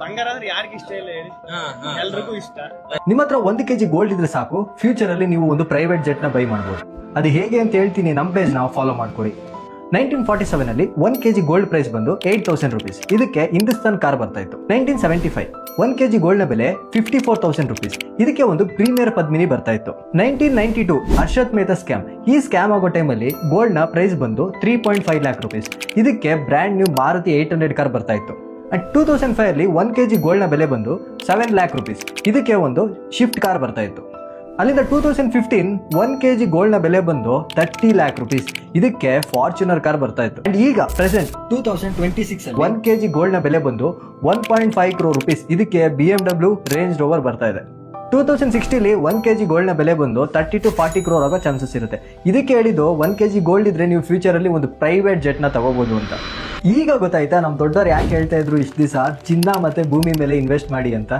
ಬಂಗಾರ ಅಂದ್ರೆ ಯಾರಿಗೆ ಇಷ್ಟ ಇಲ್ಲ ಹೇಳಿ, ಎಲ್ರಿಗೂ ಇಷ್ಟ. ನಿಮ್ಮ ಹತ್ರ 1 kg ಗೋಲ್ಡ್ ಇದ್ರೆ ಸಾಕು, ಫ್ಯೂಚರ್ ಅಲ್ಲಿ ನೀವು ಒಂದು ಪ್ರೈವೇಟ್ ಜೆಟ್ ನ ಬೈ ಮಾಡಬಹುದು. ಅದು ಹೇಗೆ ಅಂತ ಹೇಳ್ತೀನಿ, ನಮ್ಮ ಪೇಜ್ ನಾವು ಫಾಲೋ ಮಾಡ್ಕೊಳ್ಳಿ. 1947 ಅಲ್ಲಿ 1 kg ಗೋಲ್ಡ್ ಪ್ರೈಸ್ ಬಂದು 8,000 rupees. ಇದಕ್ಕೆ ಹಿಂದೂಸ್ತಾನ್ ಕಾರ್ ಬರ್ತಾ ಇತ್ತು. 1975 1 kg ಗೋಲ್ಡ್ ನ ಬೆಲೆ 54,000 rupees. ಇದಕ್ಕೆ ಒಂದು ಪ್ರೀಮಿಯರ್ ಪದ್ಮಿನಿ ಬರ್ತಾ ಇತ್ತು. 1992 ಹರ್ಷದ್ ಮೆಹ್ತಾ ಸ್ಕ್ಯಾಮ್. ಈ ಸ್ಕ್ಯಾಮ್ ಆಗೋ ಟೈಮಲ್ಲಿ ಗೋಲ್ಡ್ ನ ಪ್ರೈಸ್ ಬಂದು 3.5 lakh rupees. ಇದಕ್ಕೆ ಬ್ರ್ಯಾಂಡ್ ನ್ಯೂ ಮಾರುತಿ 800 ಕಾರ್ ಬರ್ತಾ ಇತ್ತು. ಅಂಡ್ 2005 ಅಲ್ಲಿ 1 kg ಗೋಲ್ಡ್ ನ ಬೆಲೆ ಬಂದು 7 lakh rupees. ಇದಕ್ಕೆ ಒಂದು ಶಿಫ್ಟ್ ಕಾರ್ ಬರ್ತಾ ಇತ್ತು. ಅಲ್ಲಿಂದ 2015 1 kg ಗೋಲ್ಡ್ ನ ಬೆಲೆ ಬಂದು 30 lakh rupees. ಇದಕ್ಕೆ ಫಾರ್ಚುನರ್ ಕಾರ್ ಬರ್ತಾ ಇತ್ತು. ಅಂಡ್ ಈಗ ಪ್ರೆಸೆಂಟ್ 2026 ಅಲ್ಲಿ 1 kg ಗೋಲ್ಡ್ ನ ಬೆಲೆ ಬಂದು 1.5 crore rupees. ಇದಕ್ಕೆ BMW ರೇಂಜ್ ರೋವರ್ ಬರ್ತಾ ಇದೆ. 2060 1 kg ಗೋಲ್ಡ್ ನ ಬೆಲೆ ಬಂದು 30 to 40 crore ಆಗೋ ಚಾನ್ಸಸ್ ಇರುತ್ತೆ. ಇದಕ್ಕೆ ಹೇಳಿದ್ದು 1 kg ಗೋಲ್ಡ್ ಇದ್ರೆ ನೀವು ಫ್ಯೂಚರ್ ಅಲ್ಲಿ ಒಂದು ಪ್ರೈವೇಟ್ ಜೆಟ್ ನ ತಗೋಬಹುದು ಅಂತ. ಈಗ ಗೊತ್ತಾಯ್ತಾ ನಮ್ ದೊಡ್ಡವ್ರು ಯಾಕೆ ಹೇಳ್ತಾ ಇದ್ರು ಇಷ್ಟು ದಿವಸ ಚಿನ್ನ ಮತ್ತೆ ಭೂಮಿ ಮೇಲೆ ಇನ್ವೆಸ್ಟ್ ಮಾಡಿ ಅಂತ.